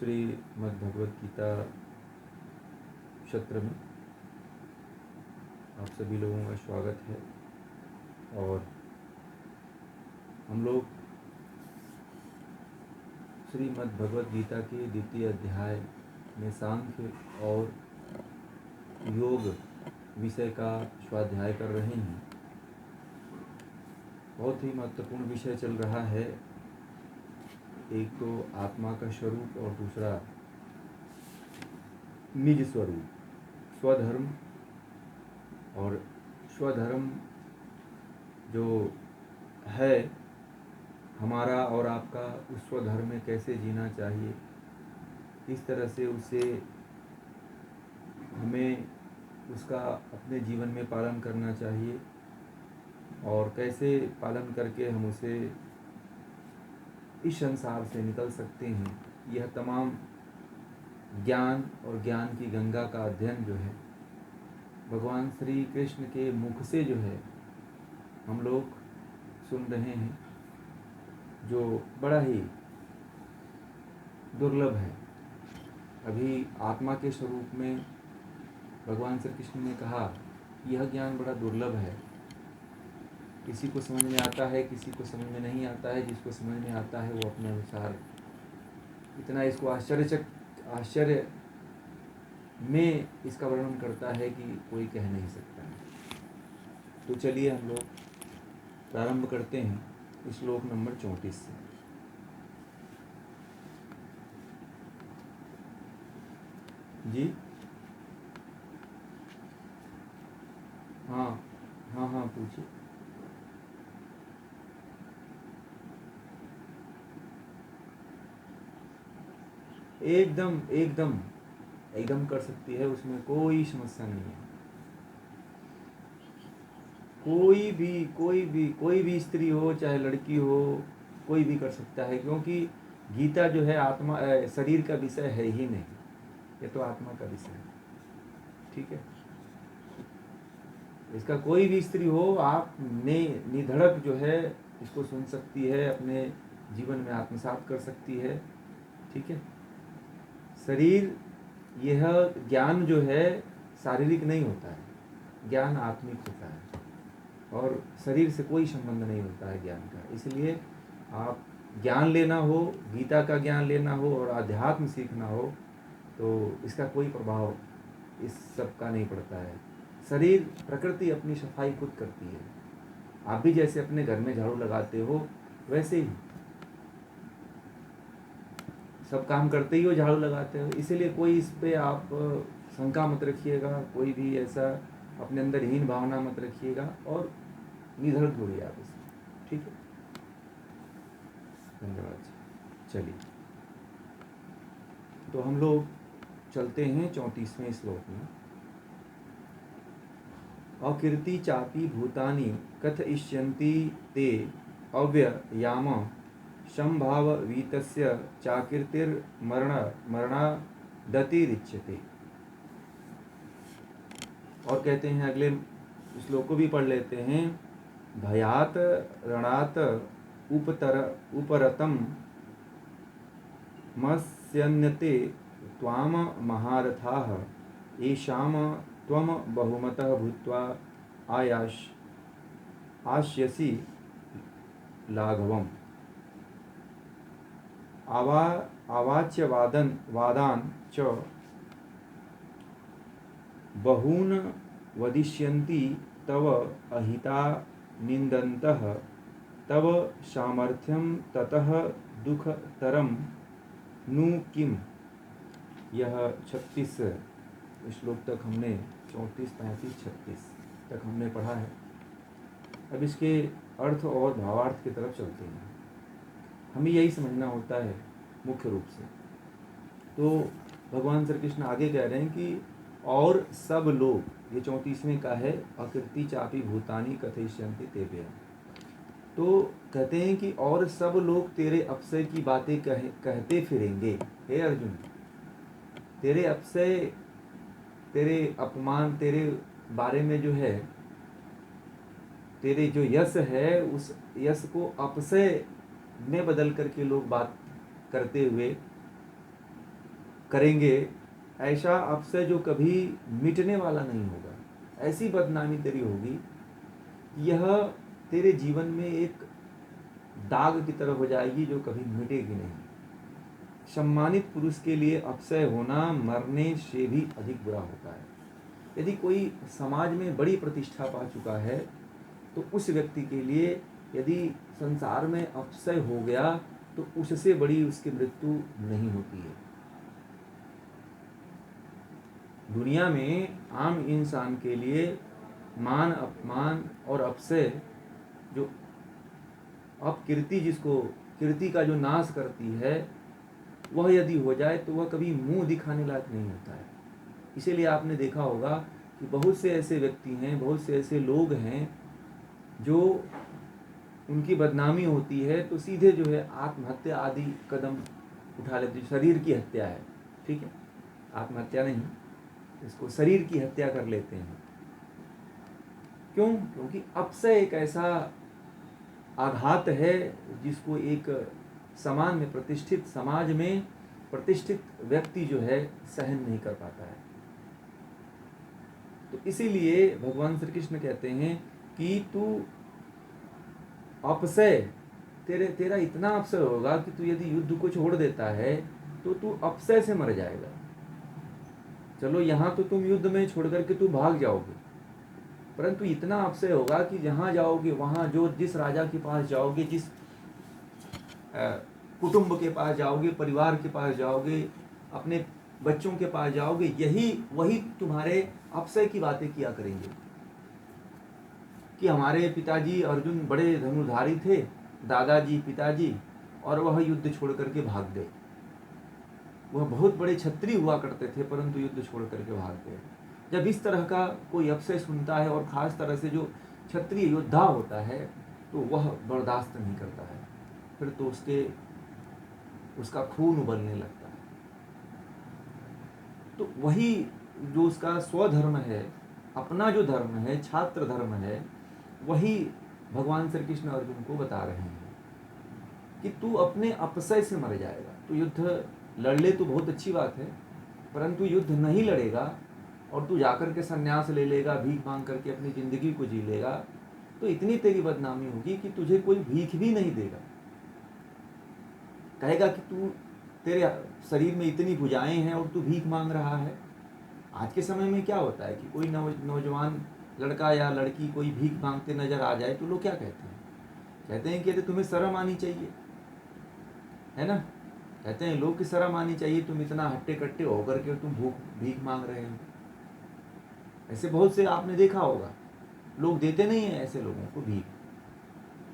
श्रीमद् भगवत गीता सत्र में आप सभी लोगों का स्वागत है। और हम लोग श्रीमद् भगवत गीता के द्वितीय अध्याय में सांख्य और योग विषय का स्वाध्याय कर रहे हैं। बहुत ही महत्वपूर्ण विषय चल रहा है। एक तो आत्मा का स्वरूप और दूसरा निज स्वरूप, स्वधर्म। और स्वधर्म जो है हमारा और आपका, उस स्वधर्म में कैसे जीना चाहिए, किस तरह से उसे हमें उसका अपने जीवन में पालन करना चाहिए और कैसे पालन करके हम उसे इस संसार से निकल सकते हैं। यह तमाम ज्ञान और ज्ञान की गंगा का अध्ययन जो है भगवान श्री कृष्ण के मुख से जो है हम लोग सुन रहे हैं, जो बड़ा ही दुर्लभ है। अभी आत्मा के स्वरूप में भगवान श्री कृष्ण ने कहा यह ज्ञान बड़ा दुर्लभ है। किसी को समझ में आता है, किसी को समझ में नहीं आता है। जिसको समझ में आता है वो अपने अनुसार इतना इसको आश्चर्य में इसका वर्णन करता है कि कोई कह नहीं सकता है। तो चलिए हम लोग प्रारंभ करते हैं श्लोक नंबर 34 से। जी हाँ पूछिए। एकदम एकदम एकदम कर सकती है, उसमें कोई समस्या नहीं है। कोई भी स्त्री हो चाहे लड़की हो, कोई भी कर सकता है, क्योंकि गीता जो है आत्मा शरीर का विषय है ही नहीं, ये तो आत्मा का विषय है। ठीक है, इसका कोई भी स्त्री हो, आप ने निधड़क जो है इसको सुन सकती है, अपने जीवन में आत्मसात कर सकती है। ठीक है, शरीर, यह ज्ञान जो है शारीरिक नहीं होता है, ज्ञान आत्मिक होता है और शरीर से कोई संबंध नहीं होता है ज्ञान का। इसलिए आप ज्ञान लेना हो, गीता का ज्ञान लेना हो और अध्यात्म सीखना हो तो इसका कोई प्रभाव इस सब का नहीं पड़ता है। शरीर, प्रकृति अपनी सफाई खुद करती है। आप भी जैसे अपने घर में झाड़ू लगाते हो वैसे ही सब काम करते ही हो, झाड़ू लगाते हो। इसीलिए कोई इस पे आप शंका मत रखिएगा, कोई भी ऐसा अपने अंदर हीन भावना मत रखिएगा और निधड़क जोड़िए आप इसमें। ठीक है, धन्यवाद। चलिए तो हम लोग चलते हैं 34वें श्लोक में। अकीर्ति चापि भूतानि कथयिष्यन्ति ते अव्ययाम संभाववीतस्य चाकीर्तिर्मरणादतिरिच्यते। और कहते हैं, अगले श्लोक को भी पढ़ लेते हैं। भयात रणात उपरतम मस्यन्यते त्वाम महारथाः येषाम त्वम बहुमतः भूत्वा आस्यसि लाघवम्। आवाच्य वादान च बहून् वदिष्यन्ति तव अहिता निन्दन्तः तव सामर्थ्यं ततः दुःखतरं नु किम्। यह 36 श्लोक तक हमने 34, 35, 36 तक हमने पढ़ा है। अब इसके अर्थ और भावार्थ की तरफ चलते हैं। हमें यही समझना होता है मुख्य रूप से। तो भगवान श्री कृष्ण आगे कह रहे हैं कि और सब लोग, ये 34वें का है, अकीर्ति चापि भूतानि कथयिष्यन्ति तेभ्यः। तो कहते हैं कि और सब लोग तेरे अपशय की बातें कहते फिरेंगे। हे अर्जुन, तेरे अपशय, तेरे अपमान, तेरे बारे में जो है, तेरे जो यश है उस यश को अपशय में बदल करके लोग बात करते हुए करेंगे, ऐसा अवसर जो कभी मिटने वाला नहीं होगा, ऐसी बदनामी तेरी होगी, यह तेरे जीवन में एक दाग की तरह हो जाएगी जो कभी मिटेगी नहीं। सम्मानित पुरुष के लिए अपसय होना मरने से भी अधिक बुरा होता है। यदि कोई समाज में बड़ी प्रतिष्ठा पा चुका है तो उस व्यक्ति के लिए यदि संसार में अपसय हो गया तो उससे बड़ी उसकी मृत्यु नहीं होती है। दुनिया में आम इंसान के लिए मान अपमान और अपसय, जो अपकीर्ति, जिसको कीर्ति का जो नाश करती है, वह यदि हो जाए तो वह कभी मुंह दिखाने लायक नहीं होता है। इसीलिए आपने देखा होगा कि बहुत से ऐसे व्यक्ति हैं, बहुत से ऐसे लोग हैं जो उनकी बदनामी होती है तो सीधे जो है आत्महत्या आदि कदम उठा लेते हैं। शरीर की हत्या है, ठीक है, आत्महत्या नहीं, इसको शरीर की हत्या कर लेते हैं। क्यों? क्योंकि अपसय एक ऐसा आघात है जिसको एक समाज में, प्रतिष्ठित समाज में प्रतिष्ठित व्यक्ति जो है सहन नहीं कर पाता है। तो इसीलिए भगवान श्री कृष्ण कहते हैं कि तू अपसय, तेरा इतना अपसय होगा कि तू यदि युद्ध को छोड़ देता है तो तू अपसय से मर जाएगा। चलो यहाँ तो तुम युद्ध में छोड़ करके तू भाग जाओगे, परंतु इतना अपसय होगा कि जहाँ जाओगे वहाँ जिस राजा के पास जाओगे, जिस कुटुंब के पास जाओगे, परिवार के पास जाओगे, अपने बच्चों के पास जाओगे, वही तुम्हारे अपसय की बातें किया करेंगे कि हमारे पिताजी अर्जुन बड़े धनुर्धारी थे, दादाजी, पिताजी, और वह युद्ध छोड़ करके भाग गए। वह बहुत बड़े क्षत्रिय हुआ करते थे परंतु युद्ध छोड़ करके भाग गए। जब इस तरह का कोई अपसय सुनता है, और खास तरह से जो क्षत्रिय योद्धा होता है, तो वह बर्दाश्त नहीं करता है, फिर तो उसका खून उबलने लगता है। तो वही जो उसका स्वधर्म है, अपना जो धर्म है, छात्र धर्म है, वही भगवान श्री कृष्ण अर्जुन को बता रहे हैं कि तू अपने अपसय से मर जाएगा। तू युद्ध लड़ ले तो बहुत अच्छी बात है, परंतु युद्ध नहीं लड़ेगा और तू जाकर के संन्यास ले लेगा, भीख मांग करके अपनी जिंदगी को जी लेगा, तो इतनी तेरी बदनामी होगी कि तुझे कोई भीख भी नहीं देगा। कहेगा कि तेरे शरीर में इतनी भुजाएं हैं और तू भीख मांग रहा है। आज के समय में क्या होता है कि कोई नौजवान लड़का या लड़की कोई भीख मांगते नजर आ जाए तो लोग क्या कहते हैं? कहते हैं कि अरे तुम्हें शर्म आनी चाहिए, है ना। कहते हैं लोग की शर्म आनी चाहिए, तुम इतना हट्टे कट्टे होकर के तुम भीख मांग रहे हो। ऐसे बहुत से आपने देखा होगा, लोग देते नहीं है ऐसे लोगों को भीख।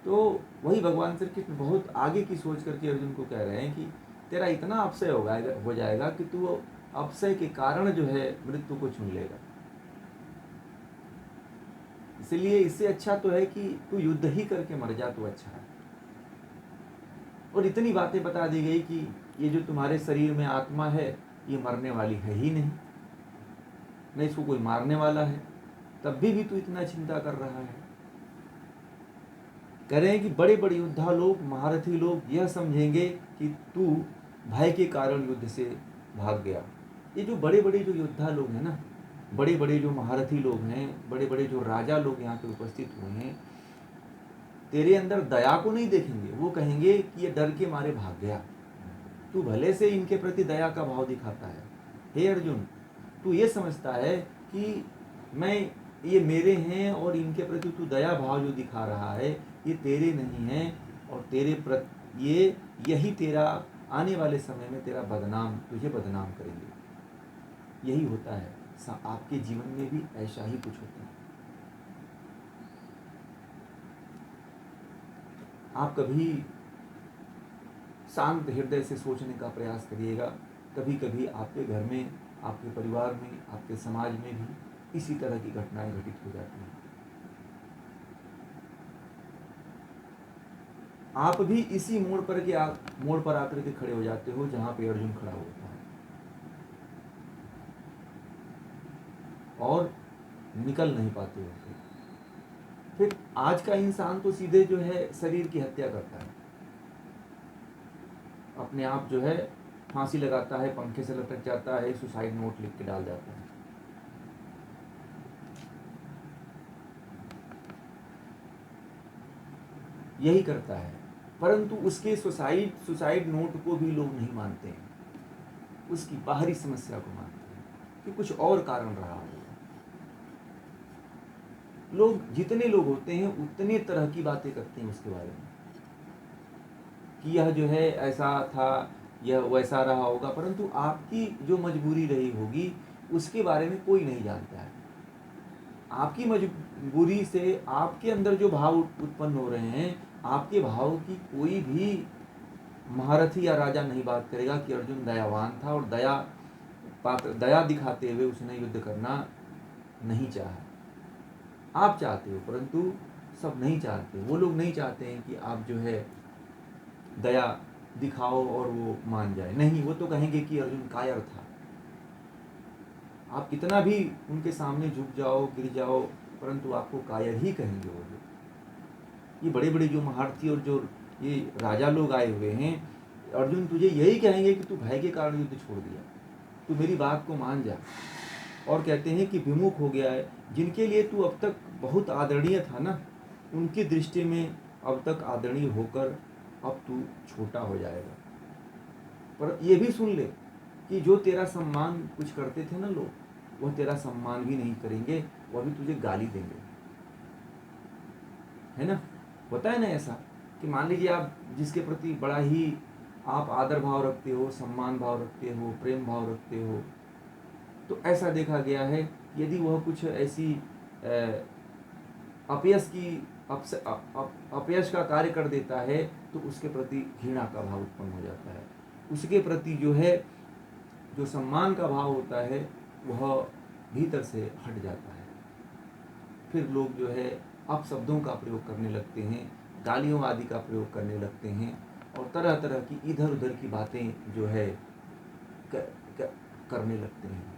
तो वही भगवान श्री कृष्ण बहुत आगे की सोच करके अर्जुन को कह रहे हैं कि तेरा इतना अपसय हो जाएगा कि तू अपसय के कारण जो है मृत्यु को चुन लेगा। इसलिए इससे अच्छा तो है कि तू युद्ध ही करके मर जा तो अच्छा है। और इतनी बातें बता दी गई कि ये जो तुम्हारे शरीर में आत्मा है ये मरने वाली है ही नहीं, न इसको कोई मारने वाला है, तब भी तू इतना चिंता कर रहा है। कह रहे हैं कि बड़े बड़े योद्धा लोग, महारथी लोग यह समझेंगे कि तू भय के कारण युद्ध से भाग गया। ये जो बड़े बड़े जो योद्धा लोग हैं ना, बड़े बड़े जो महारथी लोग हैं, बड़े बड़े जो राजा लोग यहाँ पे उपस्थित हुए हैं, तेरे अंदर दया को नहीं देखेंगे। वो कहेंगे कि ये डर के मारे भाग गया। तू भले से इनके प्रति दया का भाव दिखाता है। हे अर्जुन, तू ये समझता है कि ये मेरे हैं और इनके प्रति तू दया भाव जो दिखा रहा है ये तेरे नहीं है, और तेरे प्रति यही तेरा आने वाले समय में तुझे बदनाम करेंगे। यही होता है, आपके जीवन में भी ऐसा ही कुछ होता है। आप कभी शांत हृदय से सोचने का प्रयास करिएगा। कभी कभी आपके घर में, आपके परिवार में, आपके समाज में भी इसी तरह की घटनाएं घटित हो जाती हैं। आप भी इसी मोड़ पर आकर के खड़े हो जाते हो जहां पे अर्जुन खड़ा होता है, और निकल नहीं पाते हो। फिर आज का इंसान तो सीधे जो है शरीर की हत्या करता है, अपने आप जो है फांसी लगाता है, पंखे से लटक जाता है, सुसाइड नोट लिख के डाल जाता है। यही करता है, परंतु उसके सुसाइड नोट को भी लोग नहीं मानते हैं, उसकी बाहरी समस्या को मानते हैं कि कुछ और कारण रहा होगा। लोग जितने लोग होते हैं उतने तरह की बातें करते हैं उसके बारे में कि यह जो है ऐसा था, यह वैसा रहा होगा, परंतु आपकी जो मजबूरी रही होगी उसके बारे में कोई नहीं जानता है। आपकी मजबूरी से आपके अंदर जो भाव उत्पन्न हो रहे हैं, आपके भाव की कोई भी महारथी या राजा नहीं बात करेगा कि अर्जुन दयावान था और दया दिखाते हुए उसने युद्ध करना नहीं चाहा। आप चाहते हो, परंतु सब नहीं चाहते। वो लोग नहीं चाहते हैं कि आप जो है दया दिखाओ और वो मान जाए। नहीं, वो तो कहेंगे कि अर्जुन कायर था। आप कितना भी उनके सामने झुक जाओ, गिर जाओ, परंतु आपको कायर ही कहेंगे वो लोग। ये बड़े बड़े जो महारथी और जो ये राजा लोग आए हुए हैं, अर्जुन तुझे यही कहेंगे कि तू भय के कारण युद्ध छोड़ दिया, तू मेरी बात को मान जा। और कहते हैं कि विमुख हो गया है। जिनके लिए तू अब तक बहुत आदरणीय था ना, उनकी दृष्टि में अब तक आदरणीय होकर अब तू छोटा हो जाएगा। पर ये भी सुन ले कि जो तेरा सम्मान कुछ करते थे ना लोग, वह तेरा सम्मान भी नहीं करेंगे, वह भी तुझे गाली देंगे। है ना, होता है ना ऐसा कि मान लीजिए आप जिसके प्रति बड़ा ही आप आदर भाव रखते हो, सम्मान भाव रखते हो, प्रेम भाव रखते हो, तो ऐसा देखा गया है यदि वह कुछ ऐसी अपयश का कार्य कर देता है तो उसके प्रति घृणा का भाव उत्पन्न हो जाता है। उसके प्रति जो है जो सम्मान का भाव होता है वह भीतर से हट जाता है। फिर लोग जो है अपशब्दों का प्रयोग करने लगते हैं, गालियों आदि का प्रयोग करने लगते हैं और तरह तरह की इधर उधर की बातें जो है करने लगते हैं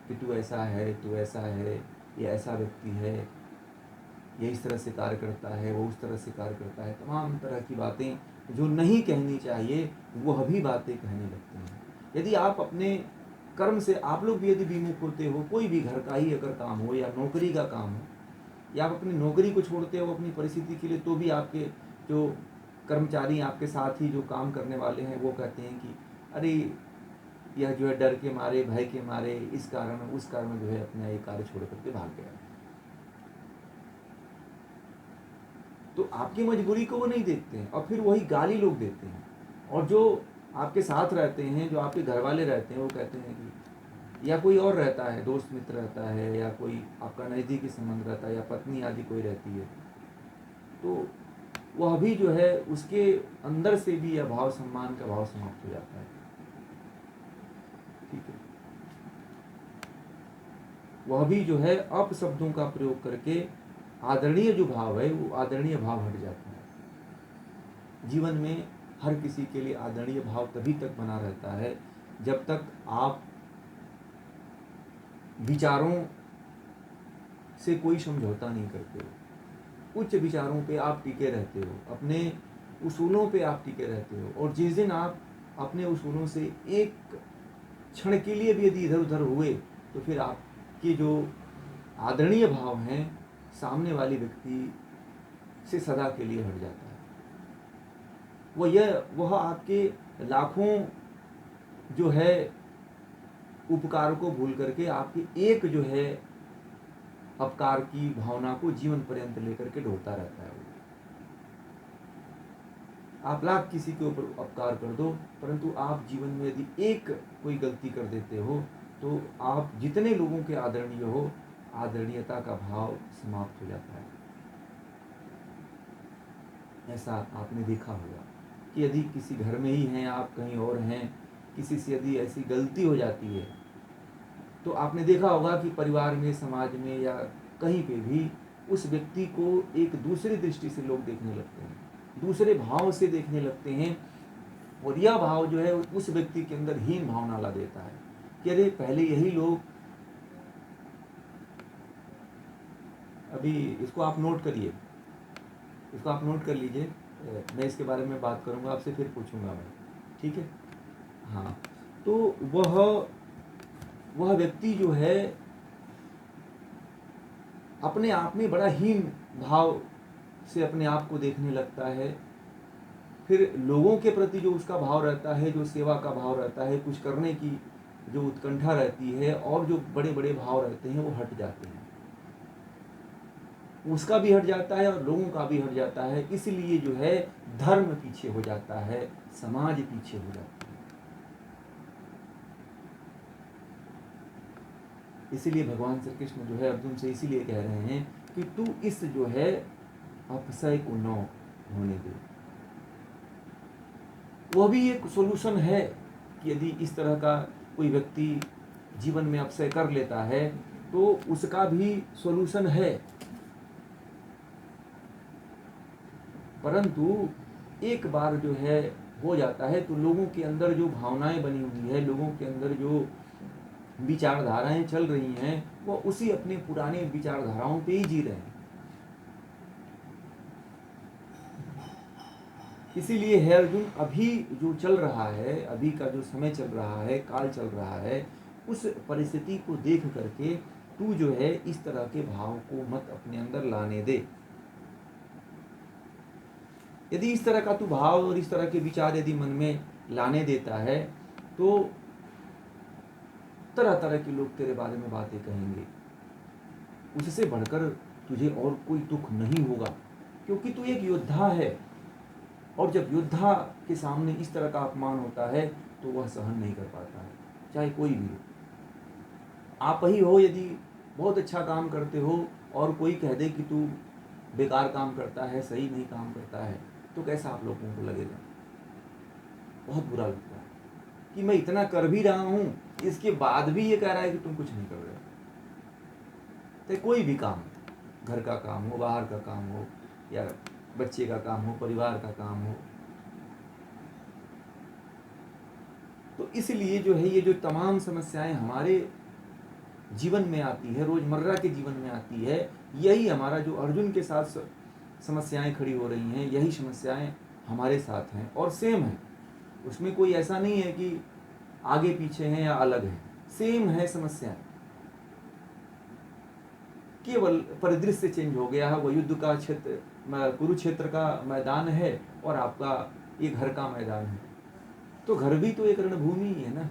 कि तू ऐसा है, तू ऐसा है, ये ऐसा व्यक्ति है, ये इस तरह से कार्य करता है, वो उस तरह से कार्य करता है। तमाम तरह की बातें जो नहीं कहनी चाहिए वह भी बातें कहने लगते हैं। यदि आप अपने कर्म से, आप लोग भी यदि विमुख होते हो, कोई भी घर का ही अगर काम हो या नौकरी का काम हो, या आप अपनी नौकरी को छोड़ते हो अपनी परिस्थिति के लिए, तो भी आपके जो कर्मचारी, आपके साथ ही जो काम करने वाले हैं, वो कहते हैं कि अरे यह जो है डर के मारे, भय के मारे, इस कारण उस कारण जो है अपना ये कार्य छोड़ करके भाग गया। तो आपकी मजबूरी को वो नहीं देखते हैं और फिर वही गाली लोग देते हैं। और जो आपके साथ रहते हैं, जो आपके घर वाले रहते हैं, वो कहते हैं कि, या कोई और रहता है, दोस्त मित्र रहता है, या कोई आपका नज़दीकी संबंध रहता है, या पत्नी आदि कोई रहती है, तो वह भी जो है उसके अंदर से भी यह भाव, सम्मान का भाव समाप्त हो जाता है। ठीक है, वह भी जो है अपशब्दों का प्रयोग करके आदरणीय जो भाव है वो आदरणीय भाव हट जाता है। जीवन में हर किसी के लिए आदरणीय भाव तभी तक बना रहता है जब तक आप विचारों से कोई समझौता नहीं करते हो, उच्च विचारों पे आप टिके रहते हो, अपने उसूलों पे आप टिके रहते हो। और जिस दिन आप अपने उसूलों से एक क्षण के लिए भी यदि इधर उधर हुए तो फिर आपके जो आदरणीय भाव हैं सामने वाले व्यक्ति से सदा के लिए हट जाता है। वह आपके लाखों जो है उपकार को भूल करके आपके एक जो है अपकार की भावना को जीवन पर्यंत लेकर के ढोता रहता है। आप लाख किसी के ऊपर अपकार कर दो, परंतु आप जीवन में यदि एक कोई गलती कर देते हो तो आप जितने लोगों के आदरणीय हो, आदरणीयता का भाव समाप्त हो जाता है। ऐसा आपने देखा होगा कि यदि किसी घर में ही हैं, आप कहीं और हैं, किसी से यदि ऐसी गलती हो जाती है तो आपने देखा होगा कि परिवार में, समाज में या कहीं पे भी उस व्यक्ति को एक दूसरी दृष्टि से लोग देखने लगते हैं, दूसरे भाव से देखने लगते हैं। और यह भाव जो है उस व्यक्ति के अंदर हीन भावना ला देता है कि अरे पहले यही लोग, अभी इसको आप नोट करिए, इसको आप नोट कर लीजिए, मैं इसके बारे में बात करूंगा आपसे, फिर पूछूंगा मैं, ठीक है। हाँ, तो वह व्यक्ति जो है अपने आप में बड़ा हीन भाव से अपने आप को देखने लगता है। फिर लोगों के प्रति जो उसका भाव रहता है, जो सेवा का भाव रहता है, कुछ करने की जो उत्कंठा रहती है और जो बड़े बड़े भाव रहते हैं वो हट जाते हैं। उसका भी हट जाता है और लोगों का भी हट जाता है। इसलिए जो है धर्म पीछे हो जाता है, समाज पीछे हो जाता है। इसीलिए भगवान श्री कृष्ण जो है अर्जुन से इसीलिए कह रहे हैं कि तू इस जो है अपसय को न होने दे। वह भी एक सोल्यूशन है कि यदि इस तरह का कोई व्यक्ति जीवन में अपसय कर लेता है तो उसका भी सोल्यूशन है। परंतु एक बार जो है हो जाता है तो लोगों के अंदर जो भावनाएं बनी हुई है, लोगों के अंदर जो विचारधाराएं चल रही हैं, वो उसी अपने पुराने विचारधाराओं पे ही जी रहे हैं। इसीलिए है अर्जुन, अभी जो चल रहा है, अभी का जो समय चल रहा है, काल चल रहा है, उस परिस्थिति को देख करके तू जो है इस तरह के भाव को मत अपने अंदर लाने दे। यदि इस तरह का तू भाव और इस तरह के विचार यदि मन में लाने देता है तो तरह तरह के लोग तेरे बारे में बातें कहेंगे। उससे बढ़कर तुझे और कोई दुख नहीं होगा, क्योंकि तू एक योद्धा है और जब योद्धा के सामने इस तरह का अपमान होता है तो वह सहन नहीं कर पाता है, चाहे कोई भी हो। आप ही हो, यदि बहुत अच्छा काम करते हो और कोई कह दे कि तू बेकार काम करता है, सही नहीं काम करता है, तो कैसा आप लोगों को लगेगा? बहुत बुरा लगता है कि मैं इतना कर भी रहा हूं, इसके बाद भी ये कह रहा है कि तुम कुछ नहीं कर रहे हो। तो कोई भी काम, घर का काम हो, बाहर का काम हो, या बच्चे का काम हो, परिवार का काम हो, तो इसलिए जो है ये जो तमाम समस्याएं हमारे जीवन में आती है, रोजमर्रा के जीवन में आती है, यही हमारा जो अर्जुन के साथ समस्याएं खड़ी हो रही हैं, यही समस्याएं हमारे साथ हैं और सेम है। उसमें कोई ऐसा नहीं है कि आगे पीछे हैं या अलग है, सेम है समस्याएं। केवल परिदृश्य चेंज हो गया है। वो युद्ध का क्षेत्र कुरुक्षेत्र का मैदान है और आपका ये घर का मैदान है, तो घर भी तो एक रणभूमि ही है ना।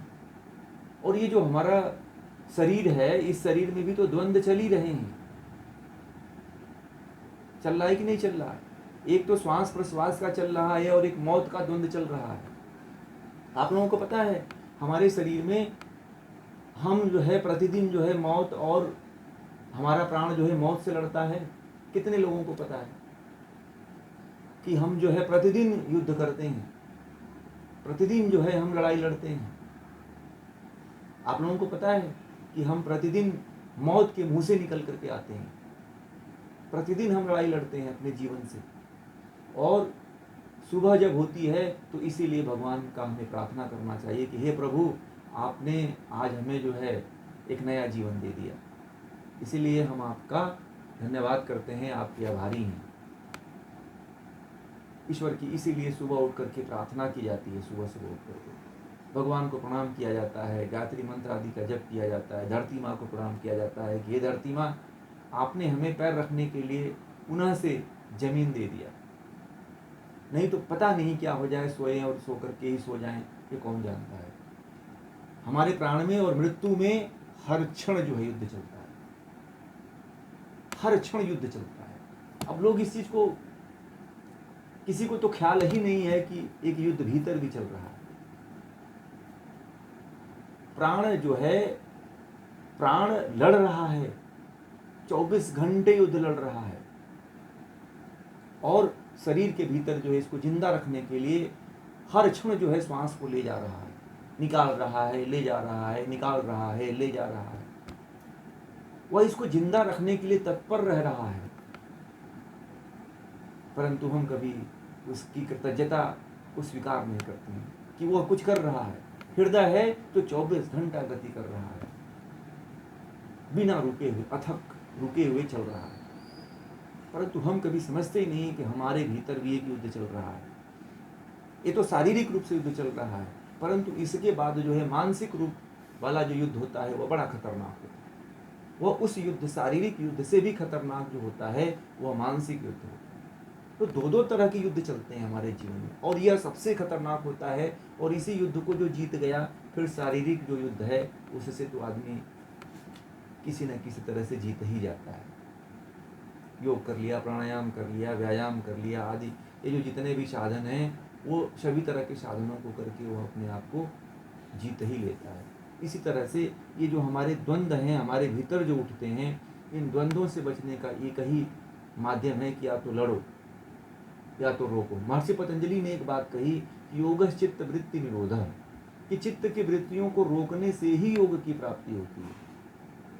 और ये जो हमारा शरीर है, इस शरीर में भी तो द्वंद्व चल ही रहे हैं। चल रहा है कि नहीं चल रहा है? एक तो श्वास प्रश्वास का चल रहा है और एक मौत का द्वंद्व चल रहा है। आप लोगों को पता है हमारे शरीर में हम जो है प्रतिदिन जो है मौत, और हमारा प्राण जो है मौत से लड़ता है। कितने लोगों को पता है कि हम जो है प्रतिदिन युद्ध करते हैं, प्रतिदिन जो है हम लड़ाई लड़ते हैं? आप लोगों को पता है कि हम प्रतिदिन मौत के मुंह से निकल करके आते हैं, प्रतिदिन हम लड़ाई लड़ते हैं अपने जीवन से। और सुबह जब होती है तो इसीलिए भगवान का हमें प्रार्थना करना चाहिए कि हे प्रभु, आपने आज हमें जो है एक नया जीवन दे दिया। इसीलिए हम आपका धन्यवाद करते हैं, आपके आभारी हैं ईश्वर की। इसीलिए सुबह उठ करके प्रार्थना की जाती है, सुबह सुबह उठ करके भगवान को प्रणाम किया जाता है, गायत्री मंत्र आदि का जप किया जाता है, धरती माँ को प्रणाम किया जाता है कि हे धरती माँ, आपने हमें पैर रखने के लिए पुनः से जमीन दे दिया। नहीं तो पता नहीं क्या हो जाए, सोए और सो करके ही सो जाएं, ये कौन जानता है। हमारे प्राण में और मृत्यु में हर क्षण जो है युद्ध चलता है, हर क्षण युद्ध चलता है। अब लोग इस चीज को, किसी को तो ख्याल ही नहीं है कि एक युद्ध भीतर भी चल रहा है। प्राण जो है, प्राण लड़ रहा है, 24 घंटे युद्ध लड़ रहा है, और शरीर के भीतर जो है इसको जिंदा रखने के लिए हर क्षण जो है श्वास को ले जा रहा है, निकाल रहा है, ले जा रहा है, निकाल रहा है, ले जा रहा है। वह इसको जिंदा रखने के लिए तत्पर रह रहा है, परंतु हम कभी उसकी कृतज्ञता को स्वीकार नहीं करते हैं कि वह कुछ कर रहा है। हृदय है तो 24 घंटा गति कर रहा है, बिना रुके हुए, अथक रुके हुए चल रहा है। परंतु हम कभी समझते ही नहीं कि हमारे भीतर भी एक युद्ध चल रहा है। ये तो शारीरिक रूप से युद्ध चल रहा है, परंतु इसके बाद जो है मानसिक रूप वाला जो युद्ध होता है वो बड़ा खतरनाक होता है। वह उस युद्ध, शारीरिक युद्ध से भी खतरनाक जो होता है वह मानसिक युद्ध होता है। तो दो दो तरह के युद्ध चलते हैं हमारे जीवन में, और यह सबसे खतरनाक होता है। और इसी युद्ध को जो जीत गया, फिर शारीरिक जो युद्ध है उससे तो आदमी किसी न किसी तरह से जीत ही जाता है। योग कर लिया, प्राणायाम कर लिया, व्यायाम कर लिया आदि, ये जो जितने भी साधन हैं वो सभी तरह के साधनों को करके वो अपने आप को जीत ही लेता है। इसी तरह से ये जो हमारे द्वंद्व हैं, हमारे भीतर जो उठते हैं, इन द्वंद्वों से बचने का एक ही माध्यम है कि या तो लड़ो या तो रोको। महर्षि पतंजलि ने एक बात कही कि योगः चित्त वृत्ति निरोधः, कि चित्त की वृत्तियों को रोकने से ही योग की प्राप्ति होती है।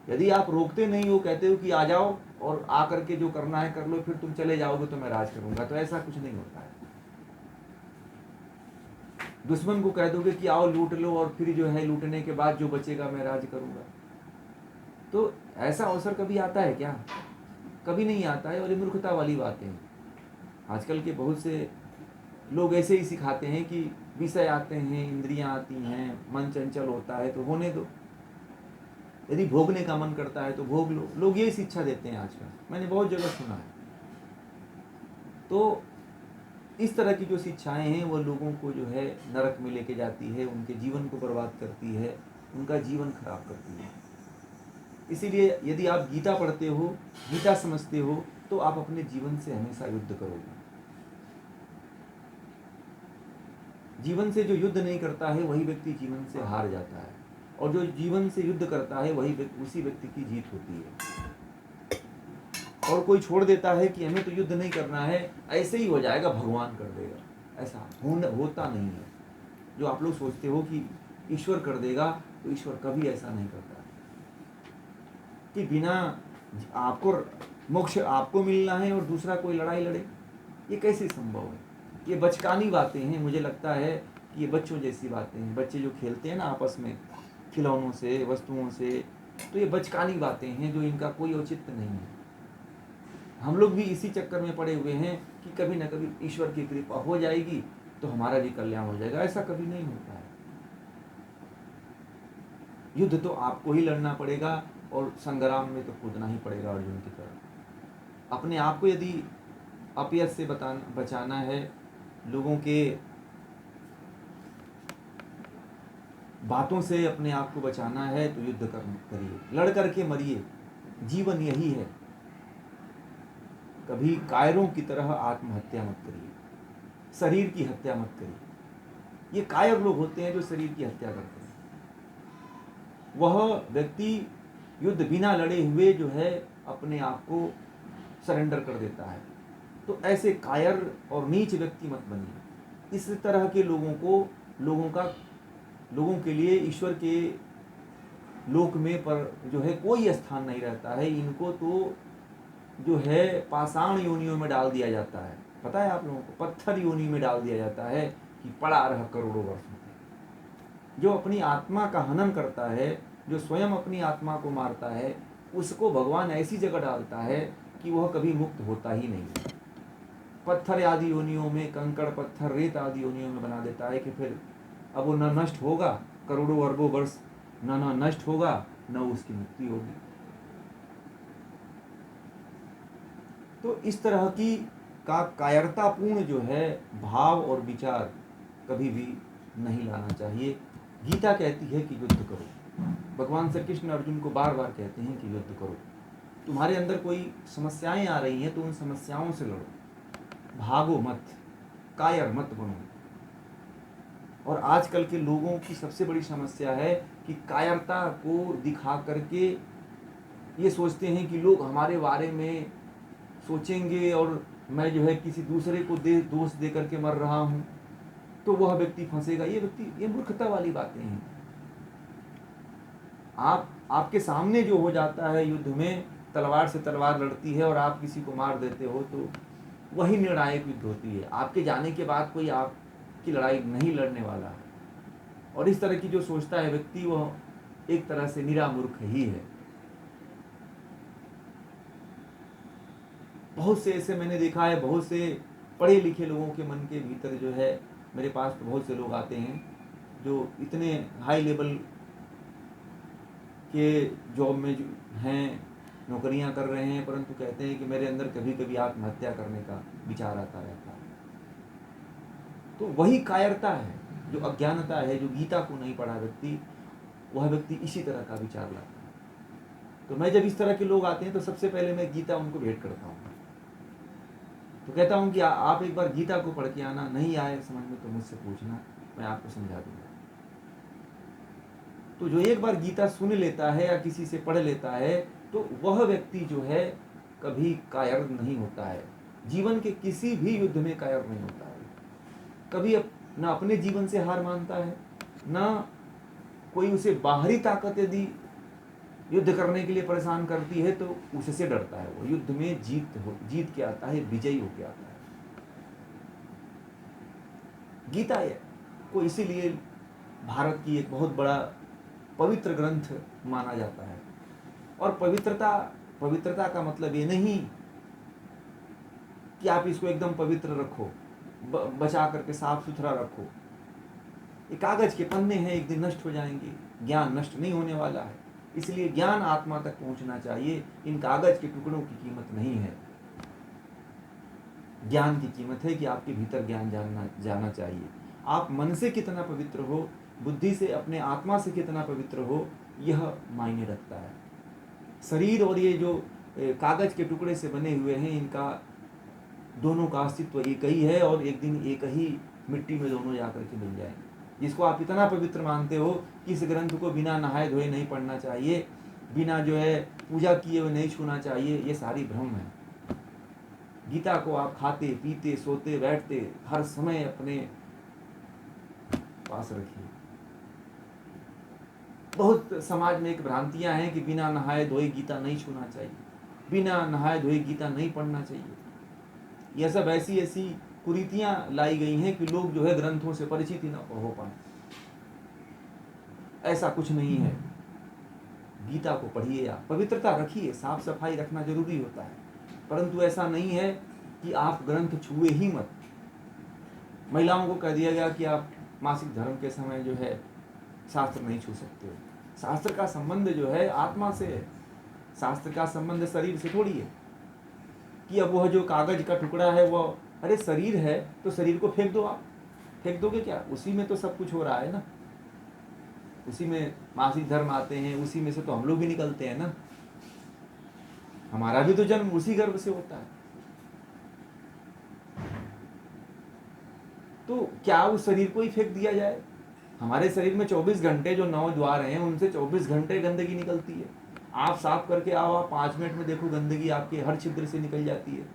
यदि आप रोकते नहीं हो, कहते हो कि आ जाओ और आ करके जो करना है कर लो, फिर तुम चले जाओगे तो मैं राज करूंगा, तो ऐसा कुछ नहीं होता है। दुश्मन को कह दोगे कि आओ लूट लो, और फिर जो है लूटने के बाद जो बचेगा मैं राज करूंगा, तो ऐसा अवसर कभी आता है क्या? कभी नहीं आता है। और ये मूर्खता वाली बातें हैं। आजकल के बहुत से लोग ऐसे ही सिखाते हैं कि विषय आते हैं, इंद्रियां आती हैं, मन चंचल होता है तो होने दो, यदि भोगने का मन करता है तो भोग लो। लोग ये शिक्षा देते हैं आजकल, मैंने बहुत जगह सुना है। तो इस तरह की जो शिक्षाएं हैं वो लोगों को जो है नरक में लेके जाती है, उनके जीवन को बर्बाद करती है, उनका जीवन खराब करती है। इसीलिए यदि आप गीता पढ़ते हो, गीता समझते हो, तो आप अपने जीवन से हमेशा युद्ध करोगे। जीवन से जो युद्ध नहीं करता है वही व्यक्ति जीवन से हार जाता है, और जो जीवन से युद्ध करता है वही उसी व्यक्ति की जीत होती है। और कोई छोड़ देता है कि हमें तो युद्ध नहीं करना है, ऐसे ही हो जाएगा, भगवान कर देगा, ऐसा होता नहीं है। जो आप लोग सोचते हो कि ईश्वर कर देगा, तो ईश्वर कभी ऐसा नहीं करता कि बिना आपको मोक्ष आपको मिलना है और दूसरा कोई लड़ाई लड़े। ये कैसे संभव है? ये बचकानी बातें हैं। मुझे लगता है कि ये बच्चों जैसी बातें हैं। बच्चे जो खेलते हैं ना आपस में खिलौनों से, वस्तुओं से, तो ये बचकानी बातें हैं जो इनका कोई औचित्य नहीं है। हम लोग भी इसी चक्कर में पड़े हुए हैं कि कभी ना कभी ईश्वर की कृपा हो जाएगी तो हमारा भी कल्याण हो जाएगा। ऐसा कभी नहीं होता है। युद्ध तो आपको ही लड़ना पड़ेगा, और संग्राम में तो कूदना ही पड़ेगा अर्जुन की तरह। अपने आप को यदि अपयश से बचाना है, लोगों के बातों से अपने आप को बचाना है, तो युद्ध करिए, लड़ करके मरिए। जीवन यही है। कभी कायरों की तरह आत्महत्या मत करिए, शरीर की हत्या मत करिए। ये कायर लोग होते हैं जो शरीर की हत्या करते हैं। वह व्यक्ति युद्ध बिना लड़े हुए जो है अपने आप को सरेंडर कर देता है। तो ऐसे कायर और नीच व्यक्ति मत बनिए। इस तरह के लोगों के लिए ईश्वर के लोक में पर जो है कोई स्थान नहीं रहता है। इनको तो जो है पाषाण योनियों में डाल दिया जाता है। पता है आप लोगों को? पत्थर योनि में डाल दिया जाता है कि पड़ा रह करोड़ों वर्षों तक। जो अपनी आत्मा का हनन करता है, जो स्वयं अपनी आत्मा को मारता है, उसको भगवान ऐसी जगह डालता है कि वह कभी मुक्त होता ही नहीं है। पत्थर आदि योनियों में, कंकड़ पत्थर रेत आदि योनियों में बना देता है कि फिर अब वो न नष्ट होगा, करोड़ों अरबों वर्ष न नष्ट होगा, न उसकी मुक्ति होगी। तो इस तरह की कायरतापूर्ण जो है भाव और विचार कभी भी नहीं लाना चाहिए। गीता कहती है कि युद्ध करो। भगवान श्री कृष्ण अर्जुन को बार बार कहते हैं कि युद्ध करो। तुम्हारे अंदर कोई समस्याएं आ रही हैं तो उन समस्याओं से लड़ो, भागो मत, कायर मत बनो। और आजकल के लोगों की सबसे बड़ी समस्या है कि कायरता को दिखा करके ये सोचते हैं कि लोग हमारे बारे में सोचेंगे और मैं जो है किसी दूसरे को दोष दे करके मर रहा हूँ तो वह व्यक्ति फंसेगा। ये मूर्खता वाली बातें हैं। आपके सामने जो हो जाता है युद्ध में, तलवार से तलवार लड़ती है और आप किसी को मार देते हो, तो वही निर्णायक युद्ध होती है। आपके जाने के बाद कोई आपकी लड़ाई नहीं लड़ने वाला है। और इस तरह की जो सोचता है व्यक्ति, वह एक तरह से निरा मूर्ख ही है। बहुत से ऐसे मैंने देखा है, बहुत से पढ़े लिखे लोगों के मन के भीतर जो है, मेरे पास तो बहुत से लोग आते हैं जो इतने हाई लेवल के जॉब में जो हैं, नौकरियां कर रहे हैं, परंतु कहते हैं कि मेरे अंदर कभी कभी आत्महत्या करने का विचार आता रहता है। तो वही कायरता है, जो अज्ञानता है, जो गीता को नहीं पढ़ा व्यक्ति, वह व्यक्ति इसी तरह का विचार लाता है। तो मैं जब इस तरह के लोग आते हैं तो सबसे पहले मैं गीता उनको भेंट करता हूँ। तो कहता हूँ कि आप एक बार गीता को पढ़ के आना, नहीं आए समझ में तो मुझसे पूछना, मैं आपको समझा दूंगा। तो जो एक बार गीता सुन लेता है या किसी से पढ़ लेता है, तो वह व्यक्ति जो है कभी कायर नहीं होता है, जीवन के किसी भी युद्ध में कायर नहीं होता है। कभी ना अपने जीवन से हार मानता है, ना कोई उसे बाहरी ताकत यदि युद्ध करने के लिए परेशान करती है तो उससे डरता है। वो युद्ध में जीत के आता है, विजयी होके आता है। गीता को इसीलिए भारत की एक बहुत बड़ा पवित्र ग्रंथ माना जाता है। और पवित्रता का मतलब ये नहीं कि आप इसको एकदम पवित्र रखो, बचा करके साफ सुथरा रखो। ये कागज के पन्ने हैं, एक दिन नष्ट हो जाएंगे, ज्ञान नष्ट नहीं होने वाला है। इसलिए ज्ञान आत्मा तक पहुंचना चाहिए। इन कागज के टुकड़ों की कीमत नहीं है। ज्ञान की कीमत है कि आपके भीतर ज्ञान जाना चाहिए। आप मन से कितना पवित्र हो, बुद्धि से, अपने आत्मा से कितना पवित्र हो, यह मायने रखता है। शरीर और ये जो कागज के टुकड़े से बने हुए हैं, इनका दोनों का अस्तित्व एक ही है और एक दिन एक ही मिट्टी में दोनों जाकर के मिल जाएंगे। जिसको आप इतना पवित्र मानते हो कि इस ग्रंथ को बिना नहाए धोए नहीं पढ़ना चाहिए, बिना जो है पूजा किए हुए नहीं छूना चाहिए, ये सारी भ्रम है। गीता को आप खाते पीते सोते बैठते हर समय अपने पास रखिए। बहुत समाज में एक भ्रांतियां हैं कि बिना नहाए धोए गीता नहीं छूना चाहिए, बिना नहाए धोए गीता नहीं पढ़ना चाहिए। यह सब ऐसी कुरीतियां लाई गई हैं कि लोग जो है ग्रंथों से परिचित ही न हो पाए। ऐसा कुछ नहीं है। गीता को पढ़िए, आप पवित्रता रखिए, साफ सफाई रखना जरूरी होता है, परंतु ऐसा नहीं है कि आप ग्रंथ छुए ही मत। महिलाओं को कह दिया गया कि आप मासिक धर्म के समय जो है शास्त्र नहीं छू सकते हो। शास्त्र का संबंध जो है आत्मा से है, शास्त्र का संबंध शरीर से थोड़ी है कि अब वह जो कागज का टुकड़ा है वो, अरे शरीर है तो शरीर को फेंक दो। आप फेंक दोगे क्या? उसी में तो सब कुछ हो रहा है ना, उसी में मासिक धर्म आते हैं, उसी में से तो हम लोग भी निकलते हैं ना। हमारा भी तो जन्म उसी गर्भ से होता है। तो क्या उस शरीर को ही फेंक दिया जाए? हमारे शरीर में 24 घंटे जो 9 द्वार हैं, उनसे 24 घंटे गंदगी निकलती है। आप साफ करके आओ, आप 5 मिनट में देखो गंदगी आपके हर छिद्र से निकल जाती है।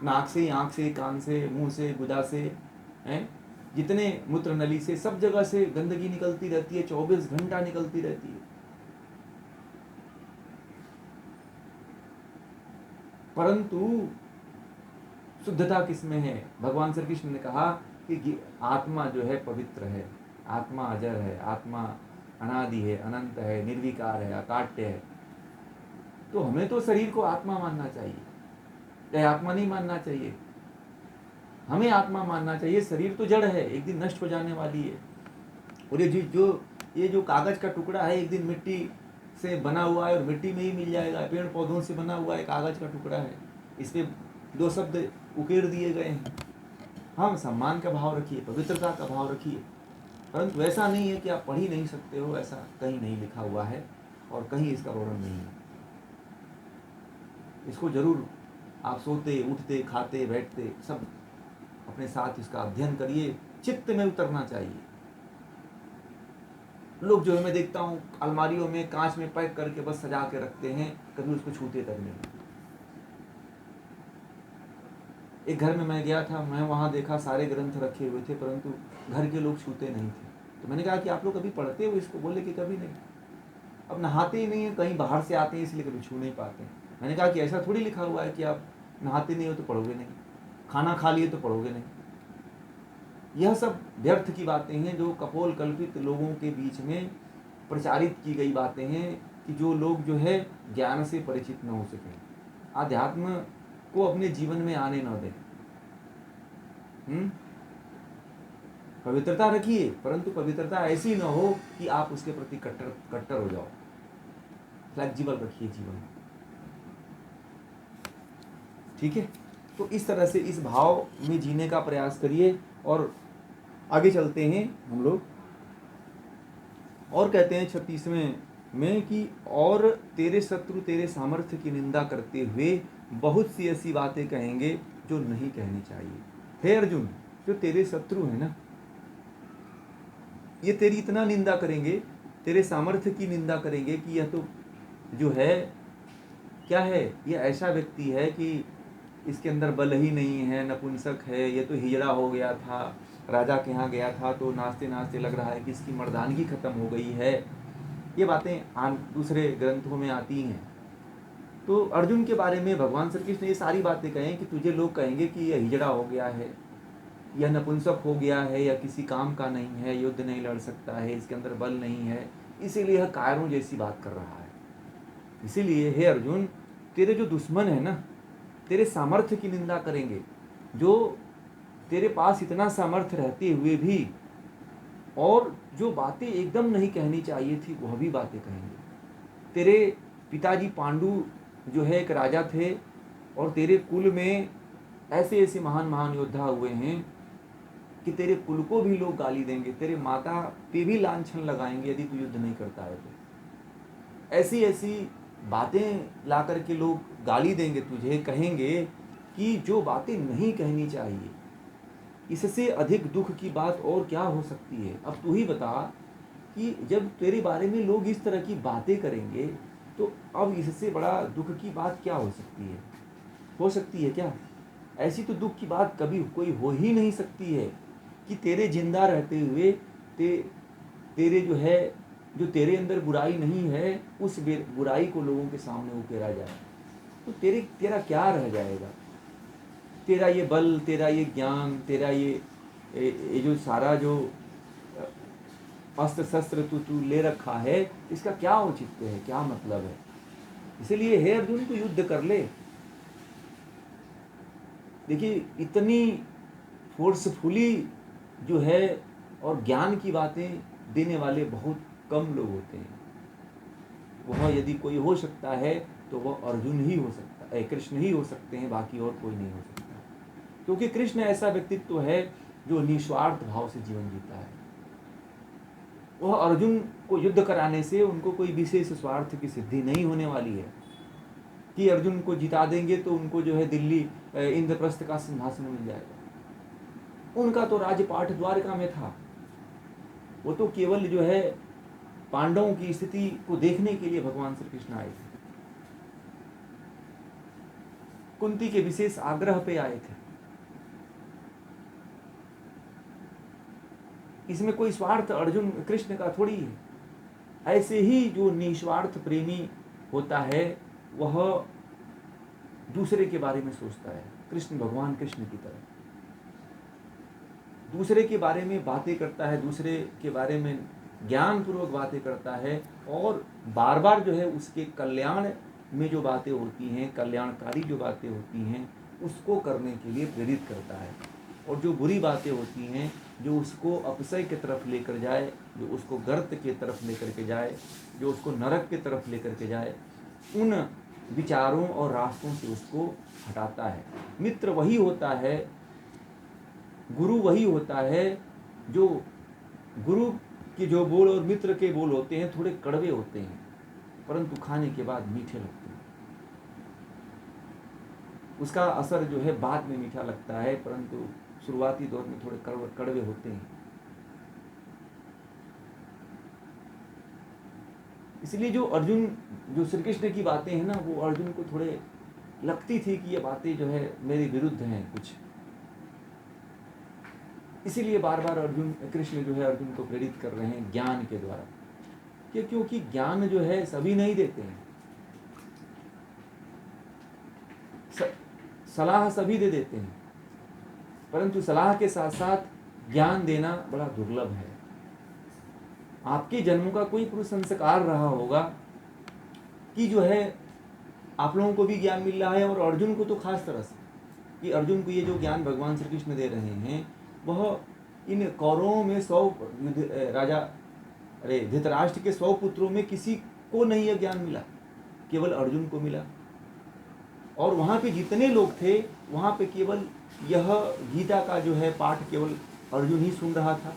नाक से, आंख से, कान से, मुंह से, गुदा से, हैं, जितने मूत्र नली से, सब जगह से गंदगी निकलती रहती है, 24 घंटा निकलती रहती है। परंतु शुद्धता किसमें है? भगवान श्री कृष्ण ने कहा कि आत्मा जो है पवित्र है, आत्मा अजर है, आत्मा अनादि है, अनंत है, निर्विकार है, अकाट्य है। तो हमें तो शरीर को आत्मा मानना चाहिए, या आत्मा नहीं मानना चाहिए? हमें आत्मा मानना चाहिए। शरीर तो जड़ है, एक दिन नष्ट हो जाने वाली है। और ये जो कागज का टुकड़ा है, एक दिन मिट्टी से बना हुआ है और मिट्टी में ही मिल जाएगा। पेड़ पौधों से बना हुआ है, कागज का टुकड़ा है, इसमें 2 शब्द उकेर दिए गए हैं। हम सम्मान का भाव रखिए, पवित्रता का भाव रखिए, परंतु ऐसा नहीं है कि आप पढ़ ही नहीं सकते हो। ऐसा कहीं नहीं लिखा हुआ है और कहीं इसका वर्णन नहीं है। इसको जरूर आप सोते उठते खाते बैठते सब अपने साथ इसका अध्ययन करिए, चित्त में उतरना चाहिए। लोग जो है मैं देखता हूँ अलमारियों में कांच में पैक करके बस सजा के रखते हैं, कभी उसको छूते तक नहीं। एक घर में मैं गया था, मैं वहाँ देखा सारे ग्रंथ रखे हुए थे, परंतु घर के लोग छूते नहीं थे। तो मैंने कहा कि आप लोग कभी पढ़ते हो इसको? बोले कि कभी नहीं। अब नहाते ही नहीं है, कहीं बाहर से आते हैं इसलिए कभी छू नहीं पाते। मैंने कहा कि ऐसा थोड़ी लिखा हुआ है कि आप नहाते नहीं हो तो पढ़ोगे नहीं, खाना खा लिए तो पढ़ोगे नहीं। यह सब व्यर्थ की बातें हैं, जो कपोल कल्पित लोगों के बीच में प्रचारित की गई बातें हैं कि जो लोग जो है ज्ञान से परिचित न हो सकें, आध्यात्म को अपने जीवन में आने न दें। पवित्रता रखिए, परंतु पवित्रता ऐसी न हो कि आप उसके प्रति कट्टर हो जाओ। फ्लेक्सिबल रखिए जीवन, ठीक है। तो इस तरह से इस भाव में जीने का प्रयास करिए। और आगे चलते हैं हम लोग, और कहते हैं 36वें में कि और तेरे शत्रु तेरे सामर्थ्य की निंदा करते हुए बहुत सी ऐसी बातें कहेंगे जो नहीं कहनी चाहिए। हे अर्जुन, जो तेरे शत्रु है ना, ये तेरी इतना निंदा करेंगे, तेरे सामर्थ्य की निंदा करेंगे कि यह तो जो है क्या है, ये ऐसा व्यक्ति है कि इसके अंदर बल ही नहीं है, नपुंसक है, ये तो हिजड़ा हो गया था, राजा के यहाँ गया था तो नाचते नाचते लग रहा है कि इसकी मर्दानगी खत्म हो गई है। ये बातें दूसरे ग्रंथों में आती हैं। तो अर्जुन के बारे में भगवान श्री कृष्ण ने ये सारी बातें कहें कि तुझे लोग कहेंगे कि यह हिजड़ा हो गया है, यह नपुंसक हो गया है, या किसी काम का नहीं है, युद्ध नहीं लड़ सकता है, इसके अंदर बल नहीं है, इसीलिए यह कायरों जैसी बात कर रहा है। इसीलिए हे अर्जुन, तेरे जो दुश्मन है ना, तेरे सामर्थ्य की निंदा करेंगे, जो तेरे पास इतना सामर्थ्य रहते हुए भी और जो बातें एकदम नहीं कहनी चाहिए थी वह भी बातें कहेंगे। तेरे पिताजी पांडु जो है एक राजा थे, और तेरे कुल में ऐसे ऐसे महान महान योद्धा हुए हैं कि तेरे कुल को भी लोग गाली देंगे, तेरे माता पे भी लांछन लगाएंगे यदि तू युद्ध नहीं करता है तो। ऐसी ऐसी बातें ला करके लोग गाली देंगे तुझे, कहेंगे कि जो बातें नहीं कहनी चाहिए। इससे अधिक दुख की बात और क्या हो सकती है। अब तू ही बता कि जब तेरे बारे में लोग इस तरह की बातें करेंगे तो अब इससे बड़ा दुख की बात क्या हो सकती है। हो सकती है क्या? ऐसी तो दुख की बात कभी कोई हो ही नहीं सकती है कि तेरे जिंदा रहते हुए तेरे जो है, जो तेरे अंदर बुराई नहीं है, उस बुराई को लोगों के सामने उकेरा जाए तो तेरा क्या रह जाएगा। तेरा ये बल, तेरा ये ज्ञान, तेरा ये जो सारा जो अस्त्र शस्त्र तू ले रखा है, इसका क्या औचित्य है, क्या मतलब है। इसलिए हे अर्जुन, तू युद्ध कर ले। देखिए इतनी फोर्सफुली जो है और ज्ञान की बातें देने वाले बहुत कम लोग होते हैं। वह यदि कोई हो सकता है तो वह अर्जुन ही हो सकता है, कृष्ण ही हो सकते हैं, बाकी और कोई नहीं हो सकता। क्योंकि कृष्ण ऐसा व्यक्तित्व है जो निस्वार्थ भाव से जीवन जीता है। वह अर्जुन को युद्ध कराने से उनको कोई विशेष स्वार्थ की सिद्धि नहीं होने वाली है कि अर्जुन को जिता देंगे तो उनको जो है दिल्ली इंद्रप्रस्थ का सिंहासन मिल जाएगा। उनका तो राजपाट द्वारका में था। वो तो केवल जो है पांडवों की स्थिति को देखने के लिए भगवान श्री कृष्ण आए थे, कुंती के विशेष आग्रह पे आए थे। इसमें कोई स्वार्थ अर्जुन कृष्ण का थोड़ी है। ऐसे ही जो निस्वार्थ प्रेमी होता है वह दूसरे के बारे में सोचता है। कृष्ण भगवान कृष्ण की तरह दूसरे के बारे में बातें करता है, दूसरे के बारे में ज्ञान पूर्वक बातें करता है, और बार बार जो है उसके कल्याण में जो बातें होती हैं, कल्याणकारी जो बातें होती हैं, उसको करने के लिए प्रेरित करता है। और जो बुरी बातें होती हैं, जो उसको अपसय की तरफ लेकर जाए, जो उसको गर्त की तरफ लेकर के जाए, जो उसको नरक की तरफ लेकर के जाए, उन विचारों और रास्तों से उसको हटाता है। मित्र वही होता है, गुरु वही होता है, जो गुरु के जो बोल और मित्र के बोल होते हैं थोड़े कड़वे होते हैं, परंतु खाने के बाद मीठे लगते हैं। उसका असर जो है बाद में मीठा लगता है, परंतु शुरुआती दौर में थोड़े कड़वे होते हैं। इसलिए जो अर्जुन, जो श्री कृष्ण की बातें हैं ना, वो अर्जुन को थोड़े लगती थी कि ये बातें जो है मेरे विरुद्ध हैं कुछ। इसीलिए बार बार अर्जुन, कृष्ण जो है अर्जुन को प्रेरित कर रहे हैं ज्ञान के द्वारा, क्योंकि ज्ञान जो है सभी नहीं देते हैं। सलाह सभी दे देते हैं, परंतु सलाह के साथ साथ ज्ञान देना बड़ा दुर्लभ है। आपके जन्म का कोई पूर्व संस्कार रहा होगा कि जो है आप लोगों को भी ज्ञान मिल रहा है, और अर्जुन को तो खास तरह से, कि अर्जुन को ये जो ज्ञान भगवान श्री कृष्ण दे रहे हैं वह इन कौरवों में 100 राजा अरे धृतराष्ट्र के 100 पुत्रों में किसी को नहीं यह ज्ञान मिला, केवल अर्जुन को मिला। और वहाँ पे जितने लोग थे वहाँ पे केवल यह गीता का जो है पाठ केवल अर्जुन ही सुन रहा था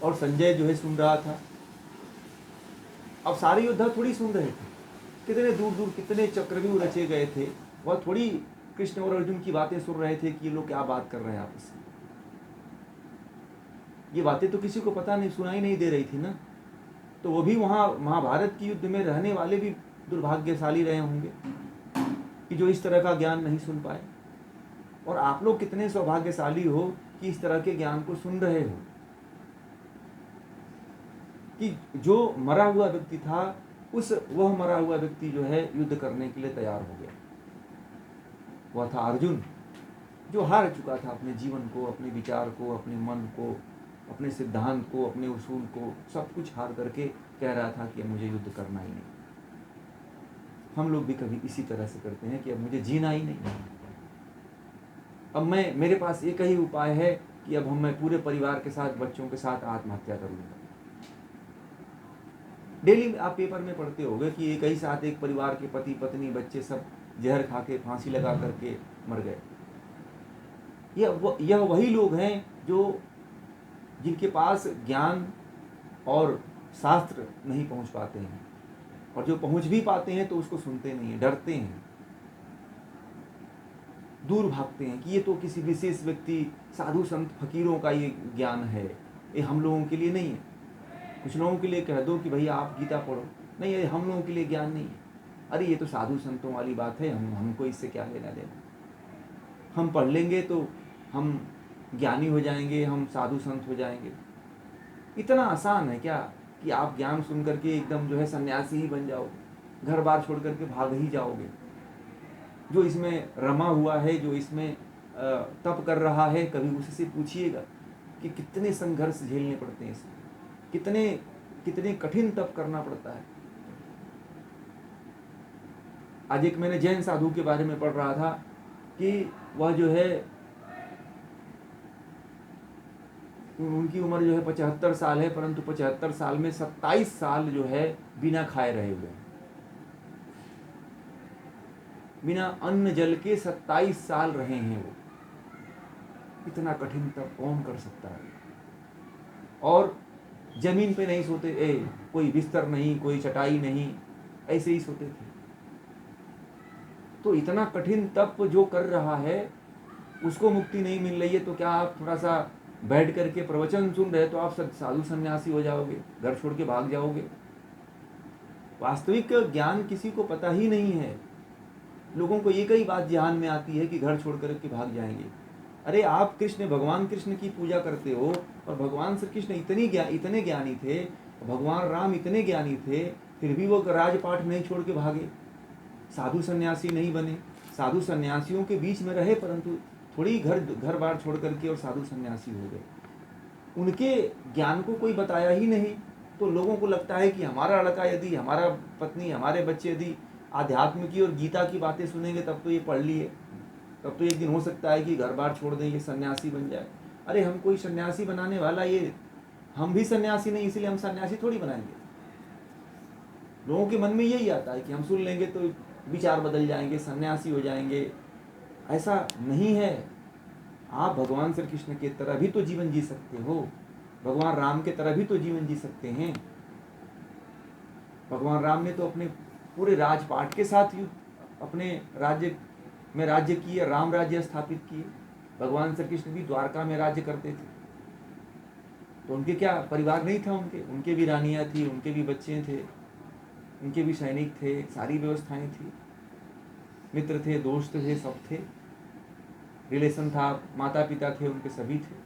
और संजय जो है सुन रहा था। अब सारे योद्धा थोड़ी सुन रहे थे, कितने दूर दूर कितने चक्रव्यूह रचे गए थे, वह थोड़ी कृष्ण और अर्जुन की बातें सुन रहे थे कि ये लोग क्या बात कर रहे हैं आपस में। ये बातें तो किसी को पता नहीं, सुनाई नहीं दे रही थी ना। तो वो भी वहाँ महाभारत की युद्ध में रहने वाले भी दुर्भाग्यशाली रहे होंगे कि जो इस तरह का ज्ञान नहीं सुन पाए। और आप लोग कितने सौभाग्यशाली हो कि इस तरह के ज्ञान को सुन रहे हो कि जो मरा हुआ व्यक्ति था वह मरा हुआ व्यक्ति जो है युद्ध करने के लिए तैयार हो गया। वह था अर्जुन, जो हार चुका था अपने जीवन को, अपने विचार को, अपने मन को, अपने सिद्धांत को, अपने उसूल को, सब कुछ हार करके कह रहा था कि अब मुझे युद्ध करना ही नहीं। हम लोग भी कभी इसी तरह से करते हैं कि अब मुझे जीना ही नहीं, अब मेरे पास एक ही उपाय है कि अब मैं पूरे परिवार के साथ, बच्चों के साथ आत्महत्या करूंगा। डेली आप पेपर में पढ़ते होंगे कि एक ही साथ एक परिवार के पति पत्नी बच्चे सब जहर खा के फांसी लगा करके मर गए। यह वही लोग हैं जो जिनके पास ज्ञान और शास्त्र नहीं पहुंच पाते हैं, और जो पहुंच भी पाते हैं तो उसको सुनते नहीं हैं, डरते हैं, दूर भागते हैं कि ये तो किसी विशेष व्यक्ति, साधु संत फकीरों का ये ज्ञान है, ये हम लोगों के लिए नहीं है। कुछ लोगों के लिए कह दो कि भैया आप गीता पढ़ो, नहीं ये हम लोगों के लिए ज्ञान नहीं है। अरे ये तो साधु संतों वाली बात है, हमको इससे क्या लेना देना, हम पढ़ लेंगे तो हम ज्ञानी हो जाएंगे, हम साधु संत हो जाएंगे। इतना आसान है क्या कि आप ज्ञान सुन करके एकदम जो है सन्यासी ही बन जाओगे, घर बार छोड़ करके भाग ही जाओगे। जो इसमें रमा हुआ है, जो इसमें तप कर रहा है, कभी उससे पूछिएगा कि कितने संघर्ष झेलने पड़ते हैं, इसमें कितने कठिन तप करना पड़ता है। आज एक मैंने जैन साधु के बारे में पढ़ रहा था कि वह जो है उनकी उम्र जो है 75 साल है, परंतु 75 साल में 27 साल जो है बिना खाए रहे हुए, बिना अन्न जल के 27 साल रहे हैं वो। इतना कठिन तप कौन कर सकता है? और जमीन पे नहीं सोते, कोई बिस्तर नहीं, कोई चटाई नहीं, ऐसे ही सोते थे। तो इतना कठिन तप जो कर रहा है उसको मुक्ति नहीं मिल रही है, तो क्या आप थोड़ा सा बैठ करके प्रवचन सुन रहे तो आप साधु सन्यासी हो जाओगे, घर छोड़ के भाग जाओगे? वास्तविक ज्ञान किसी को पता ही नहीं है। लोगों को एक ही बात ध्यान में आती है कि घर छोड़ करके भाग जाएंगे। अरे आप भगवान कृष्ण की पूजा करते हो, और भगवान श्री कृष्ण इतने ज्ञानी थे, भगवान राम इतने ज्ञानी थे, फिर भी वो राजपाट नहीं छोड़ के भागे, साधु सन्यासी नहीं बने। साधु सन्यासियों के बीच में रहे, परंतु थोड़ी घर बार छोड़ करके और साधु सन्यासी हो गए। उनके ज्ञान को कोई बताया ही नहीं। तो लोगों को लगता है कि हमारा लड़का यदि, हमारा पत्नी, हमारे बच्चे यदि आध्यात्म की और गीता की बातें सुनेंगे तब तो ये पढ़ लिए, तब तो एक दिन हो सकता है कि घर बार छोड़ दें, ये सन्यासी बन जाए। अरे हम कोई सन्यासी बनाने वाला, ये हम भी सन्यासी नहीं, इसलिए हम सन्यासी थोड़ी बनाएंगे। लोगों के मन में यही आता है कि हम सुन लेंगे तो विचार बदल जाएंगे, सन्यासी हो जाएंगे। ऐसा नहीं है। आप भगवान श्री कृष्ण की तरह भी तो जीवन जी सकते हो, भगवान राम के तरह भी तो जीवन जी सकते हैं। भगवान राम ने तो अपने पूरे राजपाट के साथ अपने राज्य में राज्य किए, राम राज्य स्थापित किए। भगवान श्री कृष्ण भी द्वारका में राज्य करते थे, तो उनके क्या परिवार नहीं था? उनके भी रानियां थी, उनके भी बच्चे थे, उनके भी सैनिक थे, सारी व्यवस्थाएं थी, मित्र थे, दोस्त थे, सब थे, रिलेशन था, माता पिता थे, उनके सभी थे।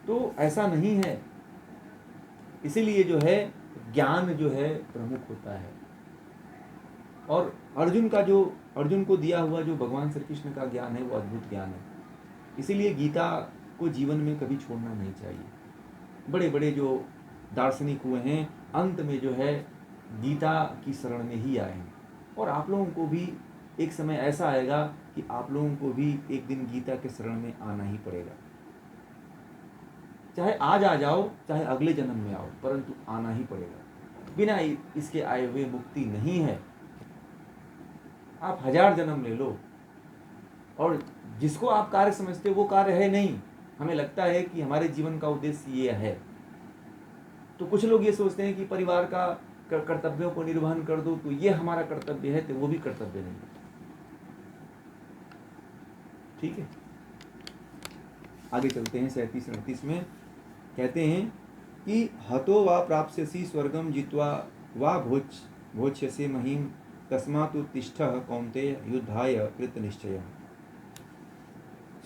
तो ऐसा नहीं है। इसीलिए जो है ज्ञान जो है प्रमुख होता है। और अर्जुन को दिया हुआ जो भगवान श्री कृष्ण का ज्ञान है वो अद्भुत ज्ञान है। इसीलिए गीता को जीवन में कभी छोड़ना नहीं चाहिए। बड़े बड़े जो दार्शनिक हुए हैं अंत में जो है गीता की शरण में ही आए हैं। और आप लोगों को भी एक समय ऐसा आएगा कि आप लोगों को भी एक दिन गीता के शरण में आना ही पड़ेगा। चाहे आज आ जाओ, चाहे अगले जन्म में आओ, परंतु आना ही पड़ेगा। बिना इसके आए हुए मुक्ति नहीं है। आप 1000 जन्म ले लो, और जिसको आप कार्य समझते हो वो कार्य है नहीं। हमें लगता है कि हमारे जीवन का उद्देश्य ये है। तो कुछ लोग ये सोचते हैं कि परिवार का कर्तव्यों को निर्वहन कर दो तो ये हमारा कर्तव्य है, तो वो भी कर्तव्य नहीं है। ठीक है, आगे चलते हैं 37-38 में। कहते हैं कि हतो वा प्राप्स्यसि स्वर्गम जित्वा वा भोक्ष्यसे महीम तस्मात् उत्तिष्ठः कौन्तेय युद्धाय कृतनिश्चयः।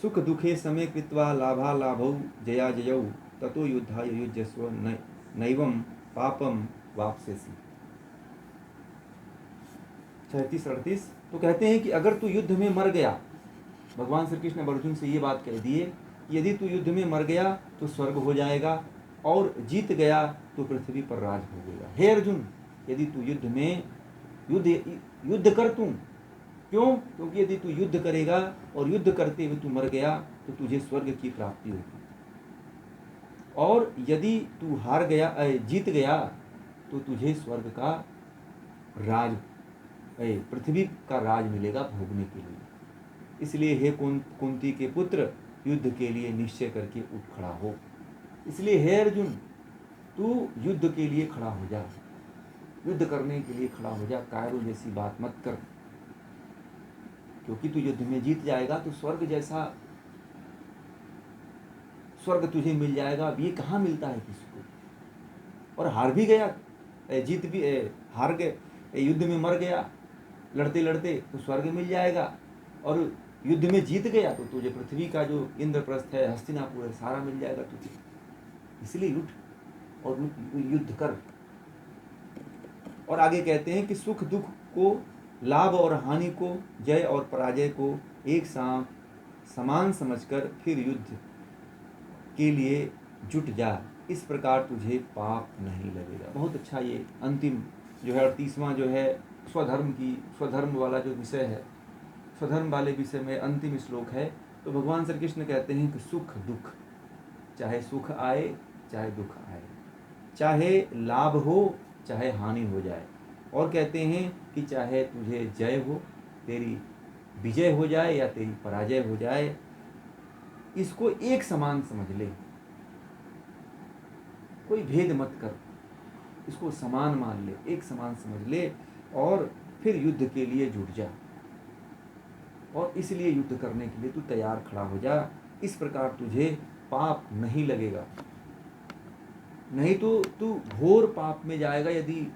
सुख दुखे समे कृत्वा लाभालाभौ जयाजयौ ततो युद्धाय युज्यस्व नैवं पापम वाप्स्यसि। 37-38 तो कहते हैं कि अगर तू युद्ध में मर गया, भगवान श्री कृष्ण ने अर्जुन से ये बात कह दी है कि यदि तू युद्ध में मर गया तो स्वर्ग हो जाएगा, और जीत गया तो पृथ्वी पर राज हो जाएगा। हे अर्जुन, यदि तू युद्ध में युद्ध कर तू। क्यों? क्योंकि यदि तू युद्ध करेगा और युद्ध करते हुए तू मर गया तो तुझे स्वर्ग की प्राप्ति होगी, और यदि तू हार गया, जीत गया तो तुझे स्वर्ग का राज, पृथ्वी का राज मिलेगा भोगने के लिए। इसलिए हे कुंती के पुत्र, युद्ध के लिए निश्चय करके उठ खड़ा हो। इसलिए हे अर्जुन, तू युद्ध के लिए खड़ा हो जा, युद्ध करने के लिए खड़ा हो जा। कायरों जैसी बात मत कर, क्योंकि तू युद्ध में जीत जाएगा तो स्वर्ग जैसा स्वर्ग तुझे मिल जाएगा। अब ये कहाँ मिलता है किसी को? और हार भी गया, जीत भी, हार गए, युद्ध में मर गया लड़ते लड़ते तो स्वर्ग मिल जाएगा, और युद्ध में जीत गया तो तुझे पृथ्वी का जो इंद्रप्रस्थ है, हस्तिनापुर है, सारा मिल जाएगा तुझे। इसलिए उठ और युद्ध कर। और आगे कहते हैं कि सुख दुख को, लाभ और हानि को, जय और पराजय को एक साथ समान समझकर फिर युद्ध के लिए जुट जा। इस प्रकार तुझे पाप नहीं लगेगा। बहुत अच्छा ये अंतिम जो है 38वां जो है स्वधर्म वाला जो विषय है, स्वधर्म वाले विषय में अंतिम श्लोक है। तो भगवान श्री कृष्ण कहते हैं कि सुख दुख, चाहे सुख आए चाहे दुख आए, चाहे लाभ हो चाहे हानि हो जाए, और कहते हैं कि चाहे तुझे जय हो, तेरी विजय हो जाए या तेरी पराजय हो जाए, इसको एक समान समझ ले, कोई भेद मत कर, इसको समान मान ले, एक समान समझ ले, और फिर युद्ध के लिए जुट जा, और इसलिए युद्ध करने के लिए तू तैयार खड़ा हो जा। इस प्रकार तुझे पाप नहीं लगेगा, नहीं तो तू घोर पाप में जाएगा यदि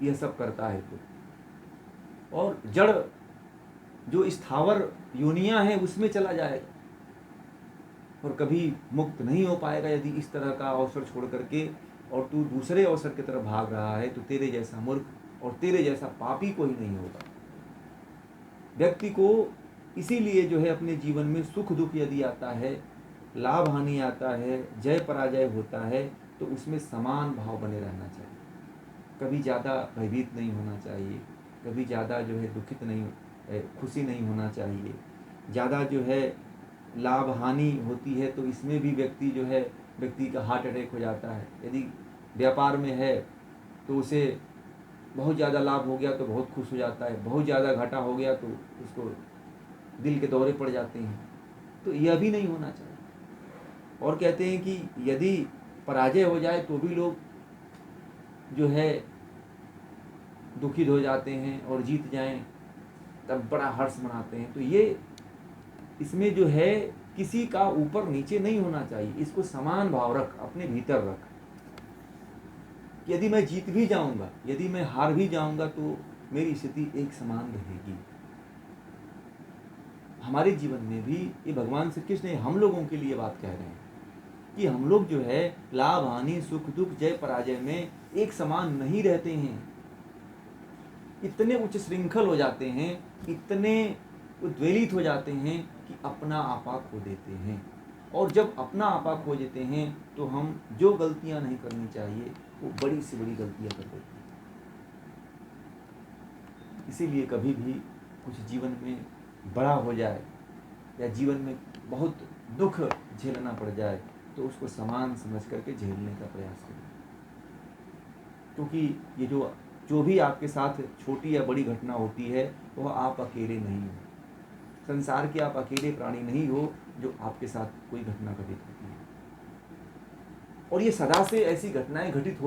यह सब करता है तो। और जड़ जो स्थावर योनियां हैं उसमें चला जाएगा, और कभी मुक्त नहीं हो पाएगा यदि इस तरह का अवसर छोड़ करके और तू दूसरे अवसर की तरफ भाग रहा है। तो तेरे जैसा मूर्ख और तेरे जैसा पापी कोई नहीं होगा। व्यक्ति को इसीलिए जो है अपने जीवन में सुख दुख यदि आता है, लाभ हानि आता है, जय पराजय होता है, तो उसमें समान भाव बने रहना चाहिए। कभी ज़्यादा भयभीत नहीं होना चाहिए, कभी ज़्यादा जो है दुखित नहीं, खुशी नहीं होना चाहिए। ज़्यादा जो है लाभ हानि होती है तो इसमें भी व्यक्ति का हार्ट अटैक हो जाता है। यदि व्यापार में है तो उसे बहुत ज़्यादा लाभ हो गया तो बहुत खुश हो जाता है, बहुत ज़्यादा घाटा हो गया तो उसको दिल के दौरे पड़ जाते हैं। तो यह भी नहीं होना चाहिए। और कहते हैं कि यदि पराजय हो जाए तो भी लोग जो है दुखित हो जाते हैं, और जीत जाएं तब बड़ा हर्ष मनाते हैं। तो ये इसमें जो है किसी का ऊपर नीचे नहीं होना चाहिए, इसको समान भाव रख, अपने भीतर रख। यदि मैं जीत भी जाऊंगा, यदि मैं हार भी जाऊंगा तो मेरी स्थिति एक समान रहेगी। हमारे जीवन में भी ये भगवान श्री कृष्ण हम लोगों के लिए बात कह रहे हैं कि हम लोग जो है लाभ हानि सुख दुख जय पराजय में एक समान नहीं रहते हैं। इतने उच्च श्रृंखल हो जाते हैं, इतने उद्वेलित हो जाते हैं कि अपना आपा खो देते हैं। और जब अपना आपा खो देते हैं तो हम जो गलतियां नहीं करनी चाहिए वो बड़ी से बड़ी गलतियां कर देते हैं। इसीलिए कभी भी कुछ जीवन में बड़ा हो जाए या जीवन में बहुत दुख झेलना पड़ जाए तो उसको समान समझ करके झेलने का प्रयास करें। क्योंकि ये जो भी आपके साथ छोटी या बड़ी घटना होती है वह आप अकेले नहीं हो। संसार के आप अकेले प्राणी नहीं हो जो आपके साथ कोई घटना घटित होती है। और ये सदा से ऐसी घटनाएं घटित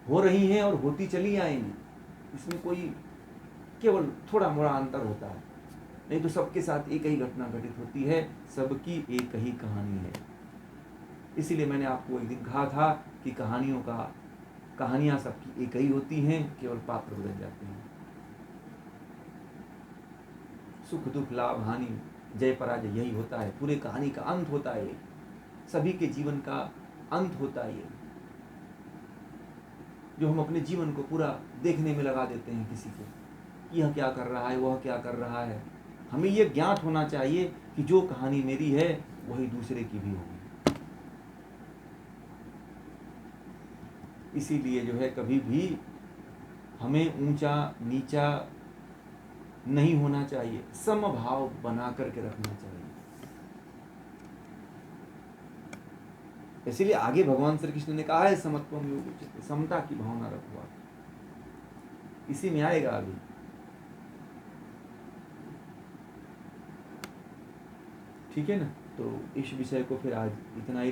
हो रही हैं और होती चली आएंगी। इसमें कोई केवल थोड़ा मोड़ा अंतर होता है, नहीं तो सबके साथ एक ही घटना घटित होती है, सबकी एक ही कहानी है। इसीलिए मैंने आपको एक दिन कहा था कि कहानियां सबकी एक ही होती हैं, केवल पात्र बदल जाते हैं। सुख दुख लाभ हानि जय पराजय यही होता है, पूरे कहानी का अंत होता है, सभी के जीवन का अंत होता है। जो हम अपने जीवन को पूरा देखने में लगा देते हैं किसी को, यह क्या कर रहा है, वह क्या कर रहा है। हमें यह ज्ञात होना चाहिए कि जो कहानी मेरी है वही दूसरे की भी होगी। इसीलिए जो है कभी भी हमें ऊंचा नीचा नहीं होना चाहिए, समभाव बना करके रखना चाहिए। इसीलिए आगे भगवान श्री कृष्ण ने कहा है समत्वम योग उच्यते, समता की भावना रखो। इसी में आएगा अभी। ठीक है ना। तो इस विषय को फिर आज इतना ही